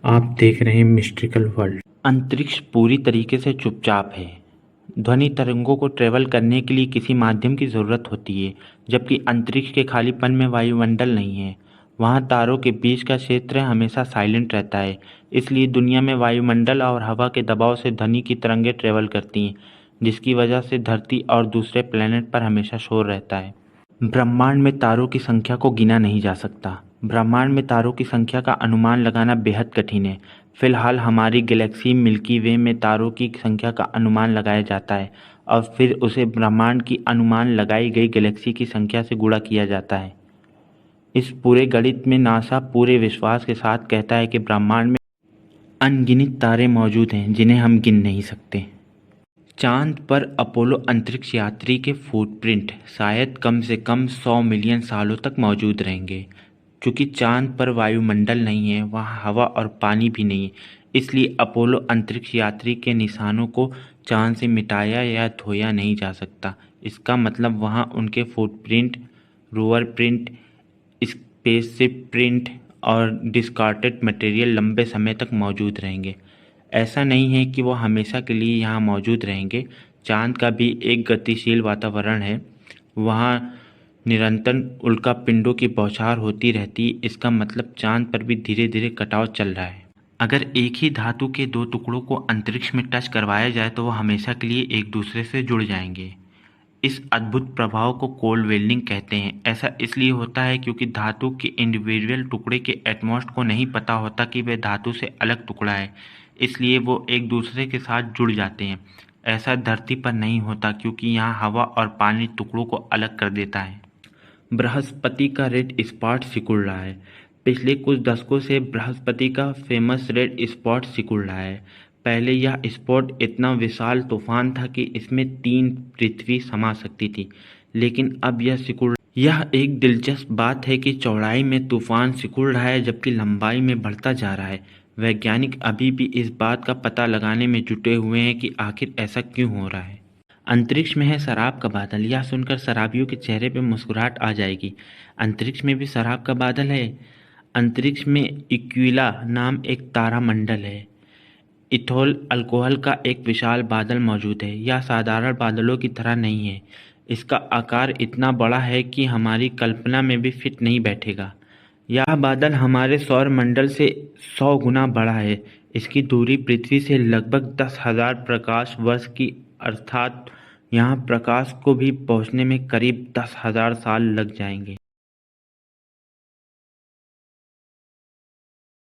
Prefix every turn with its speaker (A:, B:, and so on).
A: आप देख रहे हैं मिस्ट्रिकल वर्ल्ड।
B: अंतरिक्ष पूरी तरीके से चुपचाप है। ध्वनि तरंगों को ट्रेवल करने के लिए किसी माध्यम की ज़रूरत होती है, जबकि अंतरिक्ष के खालीपन में वायुमंडल नहीं है। वहाँ तारों के बीच का क्षेत्र हमेशा साइलेंट रहता है। इसलिए दुनिया में वायुमंडल और हवा के दबाव से ध्वनि की तरंगें ट्रेवल करती हैं, जिसकी वजह से धरती और दूसरे प्लैनेट पर हमेशा शोर रहता है। ब्रह्मांड में तारों की संख्या को गिना नहीं जा सकता। ब्रह्मांड में तारों की संख्या का अनुमान लगाना बेहद कठिन है। फिलहाल हमारी गैलेक्सी मिल्की वे में तारों की संख्या का अनुमान लगाया जाता है और फिर उसे ब्रह्मांड की अनुमान लगाई गई गैलेक्सी की संख्या से गुणा किया जाता है। इस पूरे गणित में नासा पूरे विश्वास के साथ कहता है कि ब्रह्मांड में अनगिनत तारे मौजूद हैं जिन्हें हम गिन नहीं सकते। चांद पर अपोलो अंतरिक्ष यात्री के फुटप्रिंट शायद कम से कम 100 मिलियन सालों तक मौजूद रहेंगे। क्योंकि चांद पर वायुमंडल नहीं है, वहाँ हवा और पानी भी नहीं है, इसलिए अपोलो अंतरिक्ष यात्री के निशानों को चांद से मिटाया या धोया नहीं जा सकता। इसका मतलब वहाँ उनके footprint, rover print, spaceship print और डिस्कार्टेड मटेरियल लंबे समय तक मौजूद रहेंगे। ऐसा नहीं है कि वो हमेशा के लिए यहाँ मौजूद रहेंगे। चांद का भी एक गतिशील वातावरण है। वहाँ निरंतर उल्कापिंडों की बौछार होती रहती है। इसका मतलब चांद पर भी धीरे धीरे कटाव चल रहा है। अगर एक ही धातु के दो टुकड़ों को अंतरिक्ष में टच करवाया जाए तो वो हमेशा के लिए एक दूसरे से जुड़ जाएंगे। इस अद्भुत प्रभाव को कोल्ड वेल्डिंग कहते हैं। ऐसा इसलिए होता है क्योंकि धातु के इंडिविजुअल टुकड़े के एटमॉस्ट को नहीं पता होता कि वह धातु से अलग टुकड़ा है, इसलिए वो एक दूसरे के साथ जुड़ जाते हैं। ऐसा धरती पर नहीं होता क्योंकि यहाँ हवा और पानी टुकड़ों को अलग कर देता है। बृहस्पति का रेड स्पॉट सिकुड़ रहा है। पिछले कुछ दशकों से बृहस्पति का फेमस रेड स्पॉट सिकुड़ रहा है। पहले यह स्पॉट इतना विशाल तूफान था कि इसमें 3 पृथ्वी समा सकती थी, लेकिन अब यह एक दिलचस्प बात है कि चौड़ाई में तूफान सिकुड़ रहा है जबकि लंबाई में बढ़ता जा रहा है। वैज्ञानिक अभी भी इस बात का पता लगाने में जुटे हुए हैं कि आखिर ऐसा क्यों हो रहा है। अंतरिक्ष में है शराब का बादल। यह सुनकर शराबियों के चेहरे पे मुस्कुराहट आ जाएगी। अंतरिक्ष में भी शराब का बादल है। अंतरिक्ष में इक्विला नाम एक तारामंडल है। इथोल अल्कोहल का एक विशाल बादल मौजूद है। यह साधारण बादलों की तरह नहीं है। इसका आकार इतना बड़ा है कि हमारी कल्पना में भी फिट नहीं बैठेगा। यह बादल हमारे सौर मंडल से 100 गुना बड़ा है। इसकी दूरी पृथ्वी से लगभग 10,000 प्रकाश वर्ष की, अर्थात यहाँ प्रकाश को भी पहुँचने में करीब 10,000 साल लग जाएंगे।